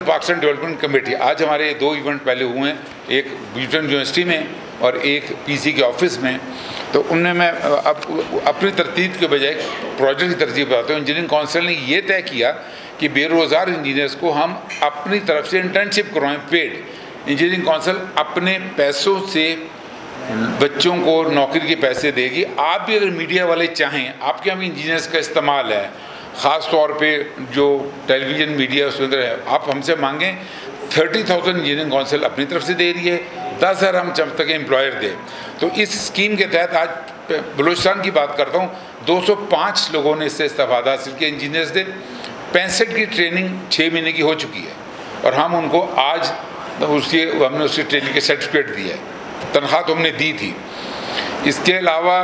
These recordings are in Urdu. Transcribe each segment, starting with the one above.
پاکستان ڈیولپمنٹ کمیٹی آج ہمارے دو ایونٹ پہلے ہوئے ہیں، ایک بیوٹن یونیورسٹی میں اور ایک پی سی کے آفس میں. تو ان میں اپنی ترتیب کے بجائے پروجیکٹ کی ترتیب بتاتا ہوں. انجینئرنگ کونسل نے یہ طے کیا کہ بے روزگار انجینئرس کو ہم اپنی طرف سے انٹرنشپ کروائیں پیڈ. انجینئرنگ کونسل اپنے پیسوں سے بچوں کو نوکری کے پیسے دے گی. آپ بھی اگر میڈیا والے چاہیں، آپ کے یہاں بھی انجینئرس کا استعمال ہے، خاص طور پہ جو ٹیلی ویژن میڈیا اس اندر ہے، آپ ہم سے مانگیں. 30,000 انجینئرنگ کونسل اپنی طرف سے دے رہی ہے، 10,000 ہم جب تک امپلائر دے. تو اس اسکیم کے تحت آج بلوچستان کی بات کرتا ہوں، 205 لوگوں نے اس سے استفادہ حاصل کیا. انجینئرس دے 65 کی ٹریننگ 6 مہینے کی ہو چکی ہے اور ہم ان کو آج ہم نے اس کی ٹریننگ کے سرٹیفکیٹ دیا ہے. تنخواہ تو ہم نے دی تھی. اس کے علاوہ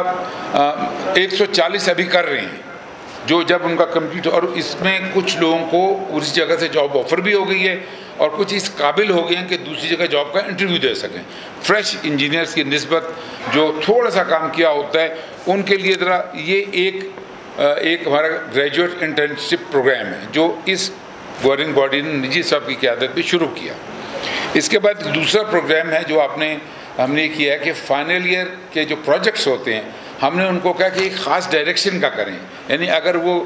140 ابھی کر رہے ہیں جو جب ان کا کمپلیٹ، اور اس میں کچھ لوگوں کو اس جگہ سے جاب آفر بھی ہو گئی ہے اور کچھ اس قابل ہو گئے ہیں کہ دوسری جگہ جاب کا انٹرویو دے سکیں. فریش انجینئرس کی نسبت جو تھوڑا سا کام کیا ہوتا ہے ان کے لیے ذرا یہ ایک ہمارا گریجویٹ انٹرنشپ پروگرام ہے جو اس گورننگ باڈی نے نجی صاحب کی قیادت پہ شروع کیا. اس کے بعد دوسرا پروگرام ہے جو ہم نے کیا ہے کہ فائنل ایئر کے جو پروجیکٹس ہوتے ہیں ہم نے ان کو کہا کہ ایک خاص ڈائریکشن کا کریں. یعنی اگر وہ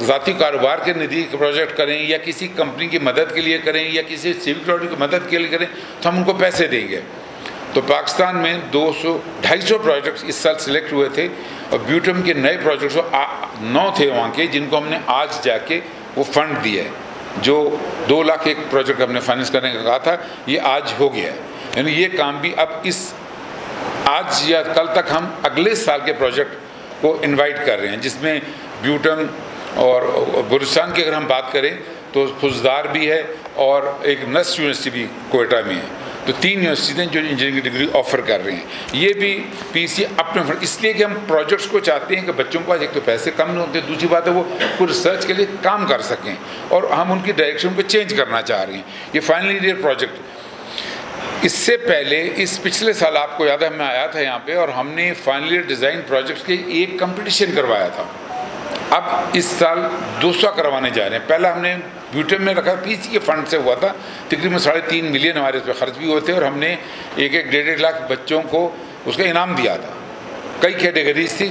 ذاتی کاروبار کے نزدیک پروجیکٹ کریں یا کسی کمپنی کی مدد کے لیے کریں یا کسی سیوک لاڈی کی مدد کے لیے کریں تو ہم ان کو پیسے دیں گے. تو پاکستان میں 250 پروجیکٹس اس سال سلیکٹ ہوئے تھے اور بیوٹم کے نئے پروجیکٹس 9 تھے وہاں کے جن کو ہم نے آج جا کے وہ فنڈ دیا ہے. جو 2 لاکھ ایک پروجیکٹ ہم نے فائننس کرنے کا کہا تھا یہ آج ہو گیا ہے. یعنی یہ کام بھی اب آج یا کل تک ہم اگلے سال کے پروجیکٹ کو انوائٹ کر رہے ہیں جس میں بیوٹن اور بلوچستان کی اگر ہم بات کریں تو فوزدار بھی ہے اور ایک نس یونیورسٹی بھی کوئٹہ میں ہے. تو 3 یونیورسٹیز جو انجینئرنگ کی ڈگری آفر کر رہے ہیں. یہ بھی پی سی اپنے اس لیے کہ ہم پروجیکٹس کو چاہتے ہیں کہ بچوں کے پاس ایک تو پیسے کم نہیں ہوتے، دوسری بات ہے وہ کوئی ریسرچ کے لیے کام کر سکیں اور ہم ان کی ڈائریکشن کو چینج کرنا چاہ رہے ہیں. یہ فائنل ایئر پروجیکٹ اس سے پہلے پچھلے سال آپ کو یاد ہے میں آیا تھا یہاں پہ اور ہم نے فائنل ایئر ڈیزائن پروجیکٹس کے ایک کمپٹیشن کروایا تھا. اب اس سال 200 کروانے جا رہے ہیں. پہلا ہم نے بیوٹن میں رکھا، پی سی کے فنڈ سے ہوا تھا، تقریباً 3.5 ملین ہمارے اس پہ خرچ بھی ہوئے تھے اور ہم نے 1.5 لاکھ بچوں کو اس کا انعام دیا تھا. کئی کیٹیگریز تھی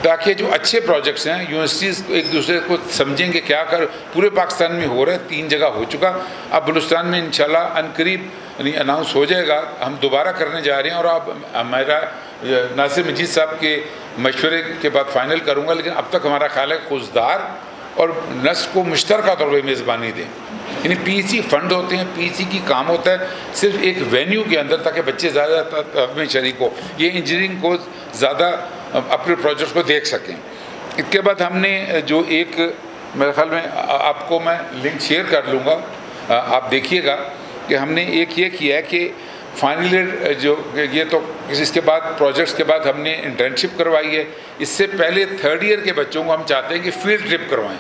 تاکہ جو اچھے پروجیکٹس ہیں یونیورسٹیز ایک دوسرے کو سمجھیں کہ کیا پورے پاکستان میں ہو رہا ہے. 3 جگہ ہو چکا، اب بلوچستان میں انشاءاللہ عنقریب اناؤنس ہو جائے گا. ہم دوبارہ کرنے جا رہے ہیں اور اب ہمارا ناصر مجید صاحب کے مشورے کے بعد فائنل کروں گا. لیکن اب تک ہمارا خیال ہے خوزدار اور نس کو مشترکہ طور پہ میزبانی دیں. یعنی پی سی فنڈ ہوتے ہیں، پی سی کی کام ہوتا ہے صرف ایک وینیو کے اندر تاکہ بچے زیادہ میں شریک ہو، یہ انجینئرنگ کو زیادہ اپنے پروجیکٹس کو دیکھ سکیں. اس کے بعد ہم نے جو میرے خیال میں آپ کو میں لنک شیئر کر لوں گا، آپ دیکھیے گا کہ ہم نے ایک یہ کیا ہے کہ فائنل ایئر جو یہ تو اس کے بعد پروجیکٹس کے بعد ہم نے انٹرنشپ کروائی ہے. اس سے پہلے 3rd ایئر کے بچوں کو ہم چاہتے ہیں کہ فیلڈ ٹرپ کروائیں.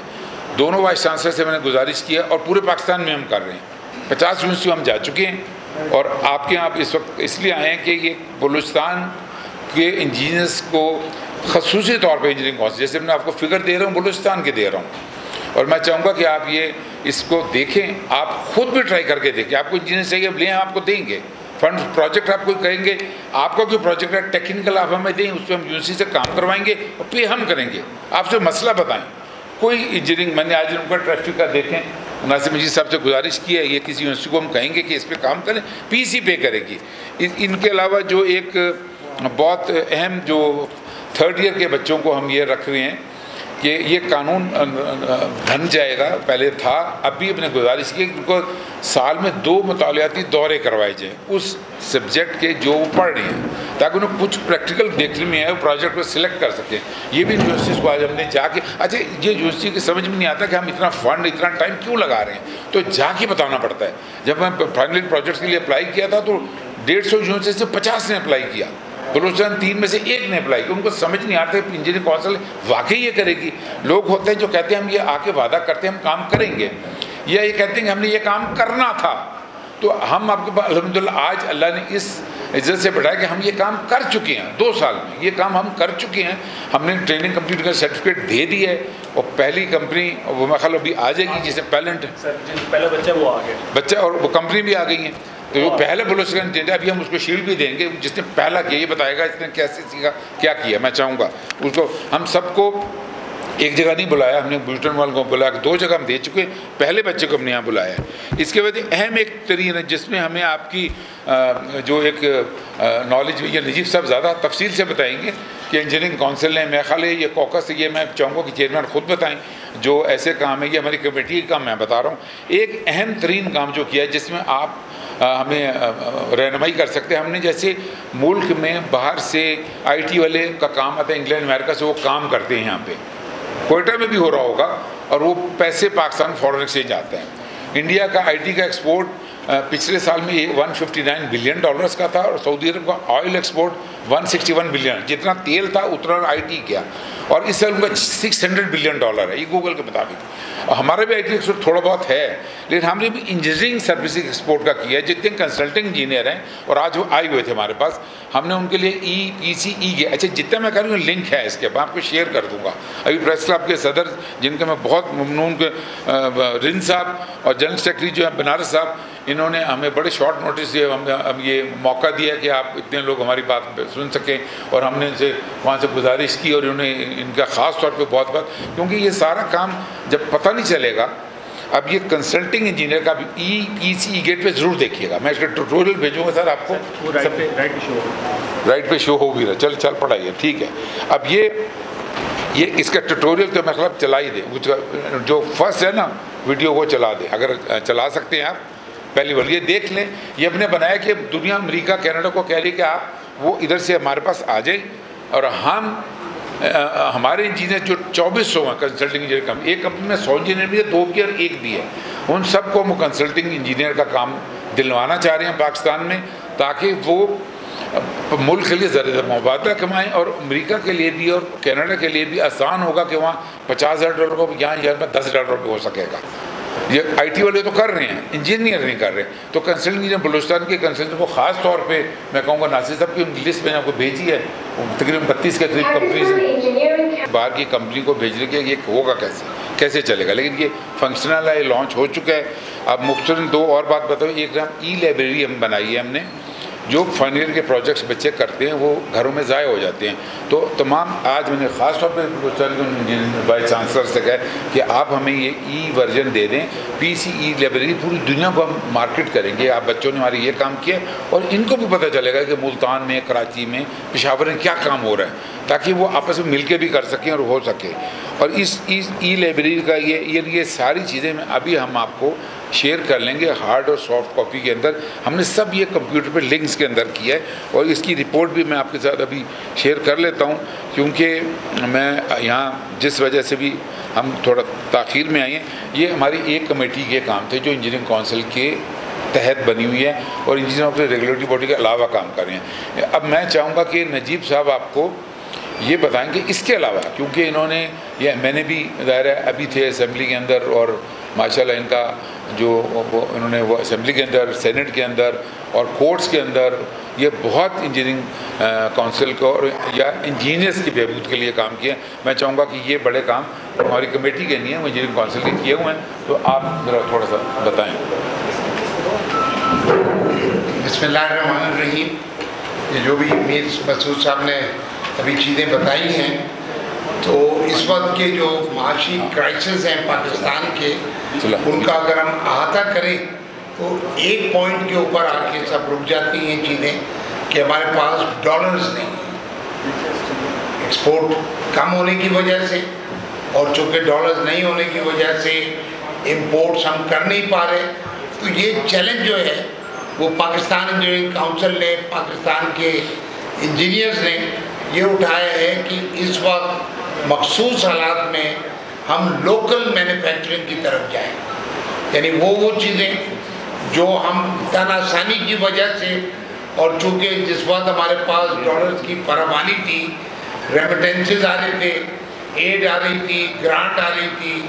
دونوں وائس چانسلر سے میں نے گزارش کیا اور پورے پاکستان میں ہم کر رہے ہیں. 50 یونیورسٹی ہم جا چکے ہیں اور آپ کے یہاں اس وقت اس لیے آئے ہیں کہ یہ بلوچستان کے انجینئرس کو خصوصی طور پہ انجینئرنگ کونسل، جیسے میں آپ کو فگر دے رہا ہوں بلوچستان کے دے رہا ہوں اور میں چاہوں گا کہ آپ اس کو دیکھیں، آپ خود بھی ٹرائی کر کے دیکھیں. آپ کو انجینئر چاہیے اب لیں، آپ کو دیں گے فنڈ. پروجیکٹ آپ کو کہیں گے آپ کا کوئی پروجیکٹ ہے ٹیکنیکل آپ ہمیں دیں، اس پہ ہم یونیورسٹی سے کام کروائیں گے اور پھر ہم کریں گے. آپ سے مسئلہ بتائیں. کوئی انجینئرنگ میں نے آج ان کا ٹریفک کا دیکھیں، ناصر مجید صاحب سے گزارش کی ہے یہ کسی یونیورسٹی کو ہم کہیں گے کہ اس پہ کام کریں، پی سی پے کرے گی. ان کے علاوہ جو ایک بہت اہم جو 3rd ایئر کے بچوں کو ہم یہ رکھ رہے ہیں کہ یہ قانون بن جائے گا، پہلے تھا اب بھی اپنے گزارش کی ان کو سال میں 2 مطالعاتی دورے کروائے جائیں اس سبجیکٹ کے جو وہ پڑھ رہے ہیں تاکہ انہیں کچھ پریکٹیکل دیکھنے میں آئے، وہ پروجیکٹ کو سلیکٹ کر سکیں. یہ بھی یونیورسٹیز کو آج ہم نے جا کے اچھا یہ یونیورسٹی کی سمجھ میں نہیں آتا کہ ہم اتنا فنڈ اتنا ٹائم کیوں لگا رہے ہیں، تو جا کے بتانا پڑتا ہے. جب میں فائنل پروجیکٹس کے لیے اپلائی کیا تھا تو 150 یونیورسٹی سے 50 نے اپلائی کیا، بلوچستان 3 میں سے 1 نے اپلائی کیا. ان کو سمجھ نہیں آتا انجینئرنگ کونسل واقعی یہ کرے گی. لوگ ہوتے ہیں جو کہتے ہیں ہم یہ آ کے وعدہ کرتے ہیں ہم کام کریں گے، یا یہ کہتے ہیں کہ ہم نے یہ کام کرنا تھا. تو ہم آپ کے پاس الحمدللہ آج اللہ نے اس عزت سے بتایا کہ ہم یہ کام کر چکے ہیں 2 سال میں، یہ کام ہم کر چکے ہیں، ہم نے ٹریننگ کمپلیٹ کا سرٹیفکیٹ دے دی ہے، اور پہلی کمپنی وہ میں خیال ابھی آ جائے گی جسے پیلنٹ پہلا بچہ وہ آ گیا، بچہ، اور وہ کمپنی بھی آ گئی ہیں، تو جو پہلا بلوچستان انجینئر، ابھی ہم اس کو شیلڈ بھی دیں گے، جس نے پہلا کیا یہ بتائے گا اس نے کیسے سیکھا کیا کیا. میں چاہوں گا اس کو، ہم سب کو ایک جگہ نہیں بلایا، ہم نے بلوچستان والوں کو بلایا، 2 جگہ ہم دے چکے ہیں، پہلے بچے کو ہم نے یہاں بلایا ہے. اس کے بعد اہم ایک ترین ہے جس میں ہمیں آپ کی جو ایک نالج، یہ نجیب صاحب زیادہ تفصیل سے بتائیں گے کہ انجینئرنگ کونسل نے، میرا خیال ہے یہ کوکس، یہ میں چاہوں گا کہ چیئرمین خود بتائیں جو ایسے کام ہے، یہ ہماری کمیٹی کا کام میں بتا رہا ہوں. ایک اہم ترین کام جو کیا ہے جس میں آپ ہمیں رہنمائی کر سکتے ہیں، ہم نے جیسے ملک میں باہر سے آئی ٹی والے کا کام آتا ہے، انگلینڈ امریکہ سے وہ کام کرتے ہیں، یہاں پہ کوئٹہ میں بھی ہو رہا ہوگا، اور وہ پیسے پاکستان فارن ایکسچینج آتے ہیں. انڈیا کا آئی ٹی کا ایکسپورٹ پچھلے سال میں $159 بلین کا تھا، اور سعودی عرب کا آئل ایکسپورٹ 161 بلین، جتنا تیل تھا اتنا آئی ٹی کیا، اور اس سال ان کا $600 بلین ہے، یہ گوگل کے مطابق. ہمارا بھی آئی ٹی ایکسپورٹ تھوڑا بہت ہے، لیکن ہم نے بھی انجینئرنگ سروسز ایکسپورٹ کا کیا ہے. جتنے کنسلٹنگ انجینئر ہیں اور آج وہ آئے ہوئے تھے ہمارے پاس، ہم نے ان کے لیے EPC کیا. اچھا جتنا میں کہہ رہا ہوں لنک ہے اس کے، میں آپ کو شیئر کر دوں گا. ابھی پریس کلب کے صدر جن کے میں بہت ممنون کے رن صاحب اور جنرل سیکرٹری جو ہے بنارس صاحب، انہوں نے ہمیں بڑے شارٹ نوٹس دیے، ہم یہ موقع دیا کہ آپ اتنے لوگ ہماری بات سن سکیں، اور ہم نے ان سے وہاں سے گزارش کی، اور انہوں نے ان کا خاص طور پہ بہت کیونکہ یہ سارا کام جب پتہ نہیں چلے گا. اب یہ کنسلٹنگ انجینئر کا بھی EPC گیٹ پہ ضرور دیکھیے گا، میں اس کا ٹیوٹوریل بھیجوں گا سر آپ کو، رائٹ پہ شو ہو بھی رہا، چل پڑھائیے ٹھیک ہے. اب یہ اس کا ٹیوٹوریل تو میں خلاف چلا ہی دیں، جو فرسٹ ہے نا ویڈیو وہ چلا دیں، اگر چلا سکتے ہیں آپ پہلی بار یہ دیکھ لیں. یہ ہم نے بنایا کہ دنیا امریکہ کینیڈا کو کہہ رہی کہ آپ وہ ادھر سے ہمارے پاس آ جائیں، اور ہم ہمارے انجینئر جو 2400 ہیں کنسلٹنگ انجینئر کم، ایک کمپنی میں 100 انجینئر بھی ہے، 2 بھی اور 1 بھی ہے، ان سب کو ہم کنسلٹنگ انجینئر کا کام دلوانا چاہ رہے ہیں پاکستان میں، تاکہ وہ ملک کے لیے زیادہ مبادلہ کمائیں، اور امریکہ کے لیے بھی اور کینیڈا کے لیے بھی آسان ہوگا کہ وہاں $50,000 کو یہاں $10,000 پہ ہو سکے گا. یہ آئی ٹی والے تو کر رہے ہیں، انجینئر نہیں کر رہے. تو کنسلٹنگ بلوچستان کے کنسلٹنٹ کو خاص طور پہ میں کہوں گا، ناصر صاحب کی لسٹ میں نے آپ کو بھیجی ہے، تقریباً 32 کے قریب کمپنیز ہیں، باہر کی کمپنی کو بھیجنے کے یہ ہوگا کیسے چلے گا. لیکن یہ فنکشنل ہے، لانچ ہو چکا ہے. اب مختصراً 2 اور بات بتاؤ. ایک لائبریری ہم بنائی ہے ہم نے، جو فائنل ایئر کے پروجیکٹس بچے کرتے ہیں وہ گھروں میں ضائع ہو جاتے ہیں. تو تمام آج میں نے خاص طور پہ وائس چانسلر سے کہا کہ آپ ہمیں یہ ورژن دے دیں. PCE لائبریری پوری دنیا کو ہم مارکیٹ کریں گے. آپ بچوں نے ہمارے یہ کام کیا، اور ان کو بھی پتہ چلے گا کہ ملتان میں، کراچی میں، پشاور میں کیا کام ہو رہا ہے، تاکہ وہ آپس میں مل کے بھی کر سکیں اور ہو سکے. اور اس لائبریری کا یہ ساری چیزیں میں ابھی ہم آپ کو شیئر کر لیں گے ہارڈ اور سافٹ کاپی کے اندر. ہم نے سب یہ کمپیوٹر پہ لنکس کے اندر کیا ہے، اور اس کی رپورٹ بھی میں آپ کے ساتھ ابھی شیئر کر لیتا ہوں، کیونکہ میں یہاں جس وجہ سے بھی ہم تھوڑا تاخیر میں آئے ہیں، یہ ہماری ایک کمیٹی کے کام تھے جو انجینئرنگ کونسل کے تحت بنی ہوئی ہے، اور انجینئر اپنے ریگولیٹری باڈی کے علاوہ کام کر رہے ہیں. اب میں چاہوں گا کہ نجیب صاحب آپ کو یہ بتائیں کہ اس کے علاوہ، کیونکہ انہوں نے میں نے بھی ظاہر ہے ابھی تھے اسمبلی کے اندر، اور ماشاءاللہ ان کا جو انہوں نے وہ اسمبلی کے اندر، سینٹ کے اندر اور کورٹس کے اندر یہ بہت انجینئرنگ کونسل کو یا انجینئرس کی بہبود کے لیے کام کیا. میں چاہوں گا کہ یہ بڑے کام ہماری کمیٹی کے نہیں ہیں، وہ انجینئرنگ کونسل کے کیے ہوئے ہیں. تو آپ ذرا تھوڑا سا بتائیں. بسم اللہ الرحمن الرحیم. یہ جو بھی میر مسعود صاحب نے ابھی چیزیں بتائی ہیں، تو اس وقت کے جو معاشی کرائسس ہیں پاکستان کے، ان کا اگر ہم احاطہ کریں تو ایک پوائنٹ کے اوپر آ کے سب رک جاتی ہیں چیزیں کہ ہمارے پاس ڈالرز نہیں ہیں. ایکسپورٹ کم ہونے کی وجہ سے، اور چونکہ ڈالرز نہیں ہونے کی وجہ سے امپورٹس ہم کر نہیں پا رہے. تو یہ چیلنج جو ہے وہ پاکستان انجینئرنگ کونسل نے، پاکستان کے انجینئرز نے یہ اٹھایا ہے کہ اس وقت مخصوص حالات میں ہم لوکل مینوفیکچرنگ کی طرف جائیں. یعنی وہ چیزیں جو ہم تن آسانی کی وجہ سے، اور چونکہ جس وقت ہمارے پاس ڈالرز کی فراوانی تھی، ریمیٹنسز آ رہے تھے، ایڈ آ رہی تھی، گرانٹ آ رہی تھی،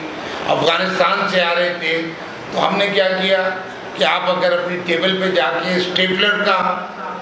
افغانستان سے آ رہے تھے، تو ہم نے کیا کیا کہ آپ اگر اپنی ٹیبل پہ جا کے اسٹیپلر کا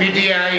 PTI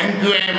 MQM,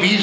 20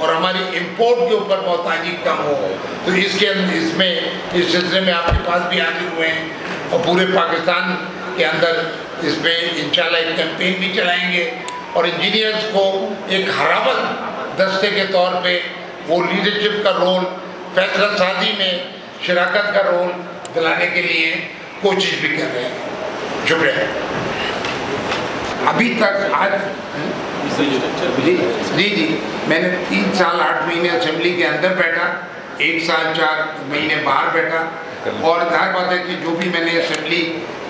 اور ہماری امپورٹ کے اوپر محتاجی کم ہو. تو اس سلسلے میں آپ کے پاس بھی حاضر ہوئے ہیں اور پورے پاکستان کے اندر اس پہ انشاءاللہ ایک کیمپین بھی چلائیں گے اور انجینئرز کو ایک ہراول دستے کے طور پہ وہ لیڈرشپ کا رول، فیصلہ سازی میں شراکت کا رول دلانے کے لیے کوشش بھی کر رہے ہیں. شکریہ. ابھی تک آج جی میں نے 3 سال 8 مہینے اسمبلی کے اندر بیٹھا، 1 سال 4 مہینے باہر بیٹھا، اور ظاہر بات ہے کہ جو بھی میں نے اسمبلی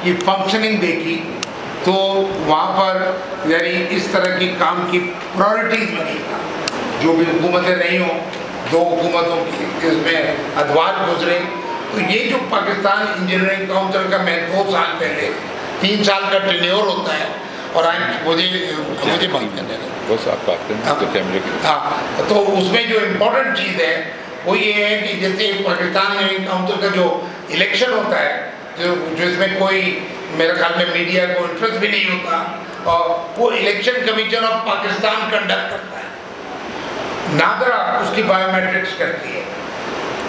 کی فنکشننگ دیکھی تو وہاں پر یعنی اس طرح کی کام کی پرائورٹیز بنی تھا. جو بھی حکومتیں نہیں ہوں، 2 حکومتوں کی اس میں ادوار گزرے، تو یہ جو پاکستان انجینئرنگ کاؤنسل کا میں 2 سال پہلے 3 سال کا ٹینیور ہوتا ہے اور آج مجھے بات کرنے تو اس میں جو امپورٹنٹ چیز ہے وہ یہ ہے کہ جیسے پاکستان انجینئرنگ کاؤنسل کا جو الیکشن ہوتا ہے جو اس میں کوئی میرے خیال میں میڈیا کو انٹرسٹ بھی نہیں ہوتا، اور وہ election commission of Pakistan conduct کرتا ہے. ناگرا اس کی بایو میٹرکس کرتی ہے،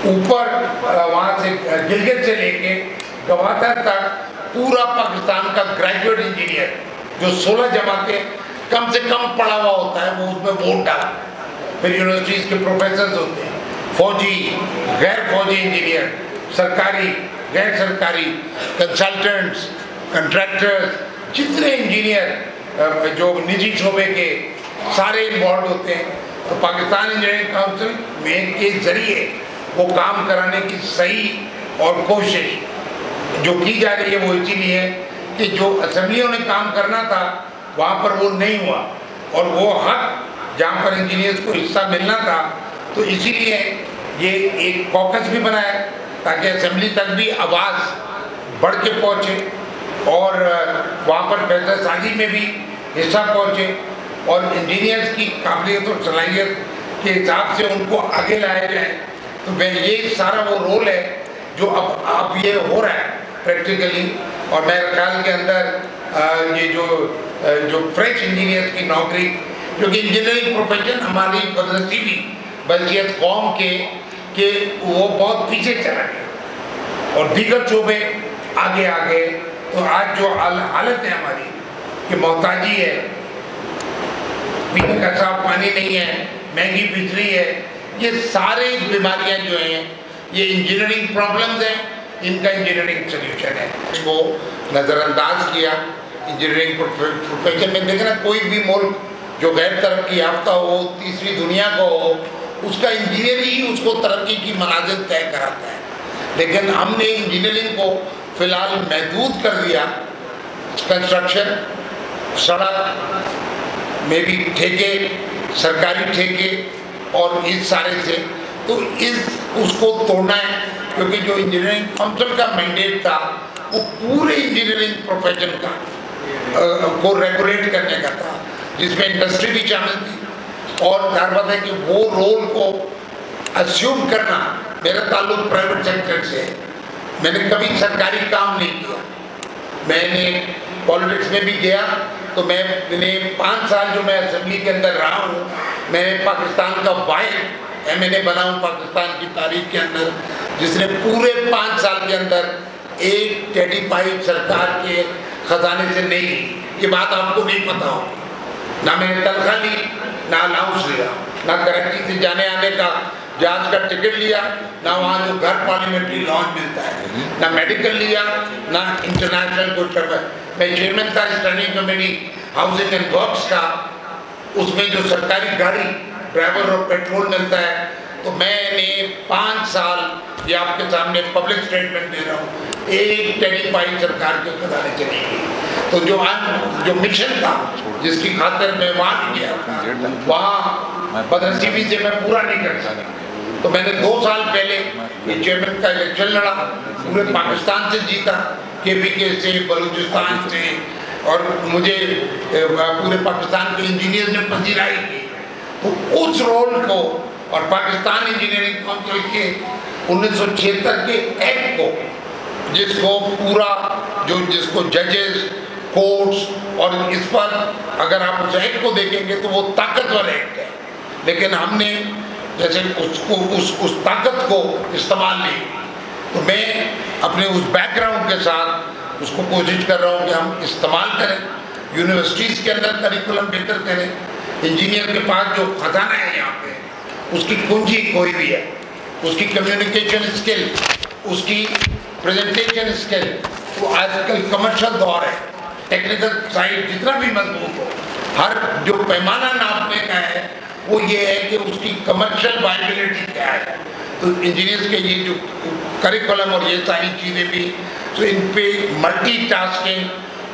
اوپر وہاں سے گلگت سے لے کے گوادر تک پورا پاکستان کا گریجویٹ انجینئر جو 16 جماعتیں کم سے کم پڑھا ہوا ہوتا ہے وہ اس میں ووٹ ڈالا. پھر یونیورسٹیز کے پروفیسرز ہوتے ہیں، فوجی، غیر فوجی انجینئر، سرکاری، غیر سرکاری، کنسلٹنٹس، کنٹریکٹرز، جتنے انجینئر جو نجی شعبے کے سارے انوالوڈ ہوتے ہیں. تو پاکستان انجینئرنگ کاؤنسل میں کے ذریعے وہ کام کرانے کی صحیح اور کوشش جو کی جا رہی ہے وہ اسی لیے ہے کہ جو اسمبلیوں نے کام کرنا تھا وہاں پر وہ نہیں ہوا، اور وہ حق جہاں پر انجینئرز کو حصہ ملنا تھا تو اسی لیے یہ ایک کوکس بھی بنایا تاکہ اسمبلی تک بھی آواز بڑھ کے پہنچے اور وہاں پر فیصلہ سازی میں بھی حصہ پہنچے اور انجینئرز کی قابلیت اور صلاحیت کے حساب سے ان کو آگے لایا جائے. تو یہ سارا وہ رول ہے جو اب یہ ہو رہا ہے پریکٹیکلی. اور میرے خیال کے اندر یہ جو فریش انجینئرز کی نوکری، کیونکہ انجینئرنگ پروفیشن ہماری بدنصیبی بلکہ قوم کے کہ وہ بہت پیچھے چلا گیا اور دیگر شعبے آگے آگے. تو آج جو حالت ہے ہماری کہ محتاجی ہے، پینے کا صاف پانی نہیں ہے، مہنگی بجلی ہے، یہ سارے بیماریاں جو ہیں یہ انجینئرنگ پرابلمز ہیں، ان کا انجینئرنگ سلیوشن ہے. اس کو نظر انداز کیا انجینئرنگ پروفیشن میں. دیکھنا کوئی بھی ملک جو غیر ترقی یافتہ ہو، تیسری دنیا کو ہو، اس کا انجینئر ہی اس کو ترقی کی منازل طے کراتا ہے. لیکن ہم نے انجینئرنگ کو فی الحال محدود کر دیا. کنسٹرکشن، سڑک میں بھی ٹھیکے، سرکاری ٹھیکے اور اس سارے سے تو اس کو توڑنا ہے، کیونکہ جو انجینئرنگ کاؤنسل کا مینڈیٹ تھا وہ پورے انجینئرنگ پروفیشن کا کو ریگولیٹ کرنے کا تھا، جس میں انڈسٹری بھی شامل تھی. اور ظاہر بات ہے کہ وہ رول کو اسیوم کرنا، میرا تعلق پرائیویٹ سیکٹر سے ہے، میں نے کبھی سرکاری کام نہیں کیا. میں نے پالیٹکس میں بھی گیا تو میں نے 5 سال جو میں اسمبلی کے اندر رہا ہوں، میں پاکستان کا واحد ایم این اے بنا ہوں پاکستان کی تاریخ کے اندر جس نے پورے 5 سال کے اندر ایک ٹیڈی پائپ سرکار کے خزانے سے نہیں لی. یہ بات آپ کو نہیں پتا ہوگی. نہ میں نے تنخواہ لی، نہ الاؤنس لیا، نہ کراچی سے جانے آنے کا جہاز کا ٹکٹ لیا، نہ وہاں جو گھر پارلیمنٹری لانچ ملتا ہے، نہ میڈیکل لیا، نہ انٹرنیشنل کوئی ٹرپ. میں چیئرمین تھا standing committee housing and works کا. اس میں جو سرکاری گاڑی ڈرائیور اور پیٹرول ملتا ہے، تو میں نے 5 سال یہ آپ کے سامنے پبلک اسٹیٹمنٹ دے رہا ہوں، ایک ٹیڈی پائپ سرکار کے خزانے سے نہیں گئی. تو جو مشن تھا جس کی خاطر میں وہاں گیا وہاں بدنصیبی سے میں پورا نہیں کر سکا. تو میں نے 2 سال پہلے یہ چیئرمین کا الیکشن لڑا، پورے پاکستان سے جیتا، کے پی کے سے، بلوچستان سے، اور مجھے پورے پاکستان کے انجینئر نے پذیرائی کی. تو اس رول کو اور پاکستان انجینئرنگ کاؤنسل کے 1976 کے ایکٹ کو جس کو ججز، کورٹس، اور اس پر اگر آپ اس ایکٹ کو دیکھیں گے تو وہ طاقتور ایکٹ ہے. لیکن ہم نے جیسے اس طاقت کو استعمال نہیں. تو میں اپنے اس بیک گراؤنڈ کے ساتھ اس کو کوشش کر رہا ہوں کہ ہم استعمال کریں, یونیورسٹیز کے اندر کریکولم بہتر کریں. انجینئر کے پاس جو خزانہ ہے یہاں پہ, اس کی کنجی کوئی بھی ہے, اس کی کمیونیکیشن اسکل, اس کی پریزنٹیشن اسکل. وہ آج کل کمرشل دور ہے, ٹیکنیکل سائڈ جتنا بھی مضبوط ہو, ہر جو پیمانہ ناپنے کا ہے وہ یہ ہے کہ اس کی کمرشل وائبلٹی کیا ہے. تو انجینئرس کے یہ جو کریکولم اور یہ ساری چیزیں بھی, تو ان پہ multi tasking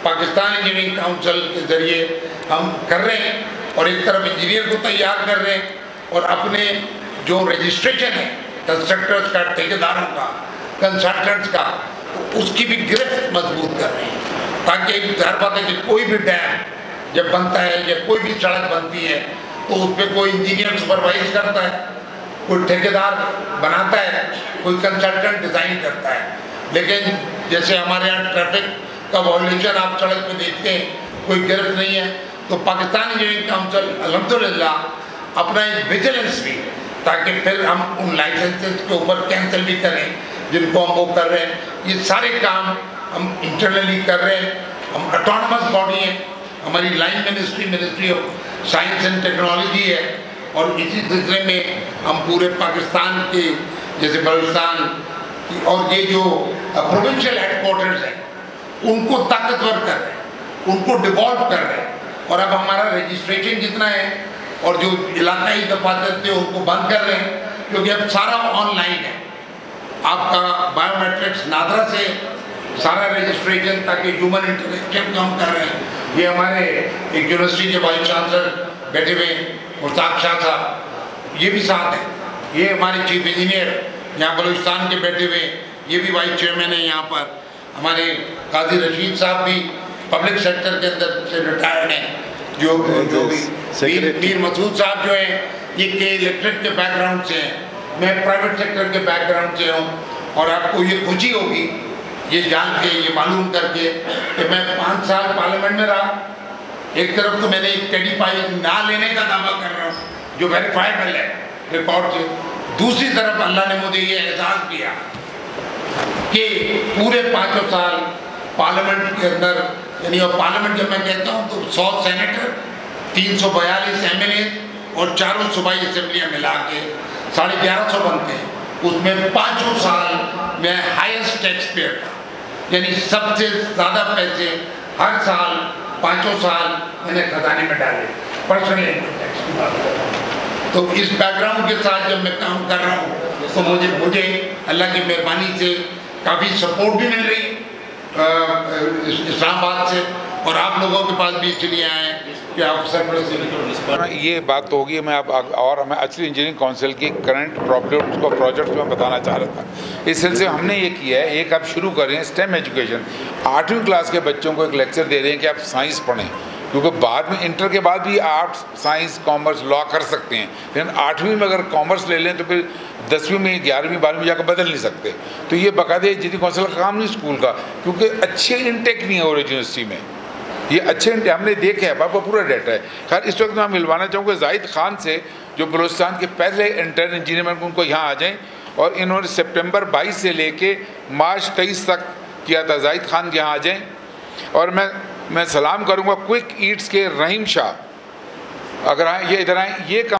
Pakistan engineering council کے ذریعے ہم کر رہے ہیں, اور ایک طرف انجینئر کو تیار کر رہے ہیں, اور اپنے جو رجسٹریشن ہے کنسٹرکٹرز کا, ٹھیکیداروں کا, کنسلٹنٹس کا, اس کی بھی گرفت مضبوط کر رہے ہیں, تاکہ ظاہر بات ہے کہ کوئی بھی ڈیم جب بنتا ہے یا کوئی بھی سڑک بنتی ہے تو اس پہ کوئی انجینئر سپروائز کرتا ہے, کوئی ٹھیکیدار بناتا ہے, کوئی کنسلٹنٹ ڈیزائن کرتا ہے. لیکن جیسے ہمارے یہاں ٹریفک کا وائلیشن آپ سڑک پہ دیکھتے ہیں, کوئی گرفت نہیں ہے, تو پاکستان انجینئرنگ کاؤنسل الحمدللہ اپنا ایک ویجیلنس بھی, تاکہ پھر ہم ان لائسنسز کے اوپر کینسل بھی کریں جن کو ہم وہ کر رہے ہیں. یہ سارے کام ہم انٹرنلی کر رہے ہیں. ہم اٹانومس باڈی ہیں, ہماری line ministry of science and technology ہے, اور اسی سلسلے میں ہم پورے پاکستان کے جیسے بلوچستان اور یہ جو پروونشل ہیڈ کوارٹرز ہیں ان کو طاقتور کر رہے ہیں, ان کو ڈیولپ کر رہے ہیں. اور اب ہمارا رجسٹریشن جتنا ہے اور جو علاقائی دفاتر تھے ان کو بند کر رہے ہیں, کیونکہ اب سارا آن لائن ہے. آپ کا بایو میٹرکس نادرا سے سارا رجسٹریشن, تاکہ ہیومن انٹریکشن کم کر رہے ہیں. یہ ہمارے ایک یونیورسٹی کے وائس چانسلر بیٹھے ہوئے مشتاق شاہ صاحب, یہ بھی ساتھ ہیں. یہ ہمارے چیف انجینئر یہاں بلوچستان کے بیٹھے ہوئے, یہ بھی وائس چیئرمین ہیں یہاں پر. ہمارے قاضی رشید صاحب بھی پبلک سیکٹر کے اندر سے ریٹائرڈ ہیں. جو بھی میر مسعود صاحب جو ہیں یہ کے الیکٹرک کے بیک گراؤنڈ سے ہیں, میں پرائیویٹ سیکٹر کے بیک گراؤنڈ سے ہوں. اور آپ کو یہ خوشی ہوگی یہ جان کے, یہ معلوم کر کے کہ میں 5 سال پارلیمنٹ میں رہا. ایک طرف تو میں نے ایک ٹیڈی پائی نہ لینے کا دعویٰ کر رہا ہوں جو ویریفائبل ہے ریکارڈ سے, دوسری طرف اللہ نے مجھے یہ احساس دیا کہ پورے 5 سال پارلیمنٹ کے اندر, یعنی اور پارلیمنٹ جب میں کہتا ہوں تو 100 سینیٹر, 342 ایم ایل اے اور 4 صوبائی اسمبلیاں ملا کے 1150 بنتے ہیں. اس میں 5 سال میں ہائیسٹ ٹیکس پیئر تھا, یعنی سب سے زیادہ پیسے ہر سال 5 سال میں نے خزانے میں ڈالے پرسنل انکم ٹیکس کی بات کر رہا ہوں. تو اس بیک گراؤنڈ کے ساتھ جب میں کام کر رہا ہوں تو مجھے اللہ کی مہربانی سے کافی سپورٹ بھی مل رہی اسلام آباد سے, اور آپ لوگوں کے پاس بھی اس لیے آئے ہیں کہ آپ سرپرست. یہ بات تو ہوگی. میں اب اور ہمیں ایکچولی انجینئرنگ کونسل کی کرنٹ پرابلمس کو پروجیکٹ میں بتانا چاہ رہا تھا. اس سلسلے میں ہم نے یہ کیا ہے, ایک آپ شروع کر رہے ہیں اسٹیم ایجوکیشن. 8ویں کلاس کے بچوں کو ایک لیکچر دے رہے ہیں کہ آپ سائنس پڑھیں, کیونکہ بعد میں انٹر کے بعد بھی آرٹس, سائنس, کامرس, لا کر سکتے ہیں. لیکن 8ویں میں اگر کامرس لے لیں تو پھر 10ویں میں 11ویں 12ویں جا کر بدل نہیں سکتے. تو یہ باقاعدہ انجینئرنگ کونسل کا کام نہیں اسکول کا, کیونکہ اچھے انٹیک نہیں ہے اور یونیورسٹی میں. یہ اچھے ہم نے دیکھا ہے, آپ کو پورا ڈیٹا ہے. خیر اس وقت میں ملوانا چاہوں گا زاہد خان سے, جو بلوچستان کے پہلے انٹرن انجینئر, ان کو یہاں آ جائیں. اور انہوں نے سپٹمبر 22 سے لے کے مارچ 23 تک کیا تھا. زاہد خان یہاں آ جائیں. اور میں سلام کروں گا کوئک ایٹس کے رحیم شاہ, اگر آئیں یہ ادھر آئیں. یہ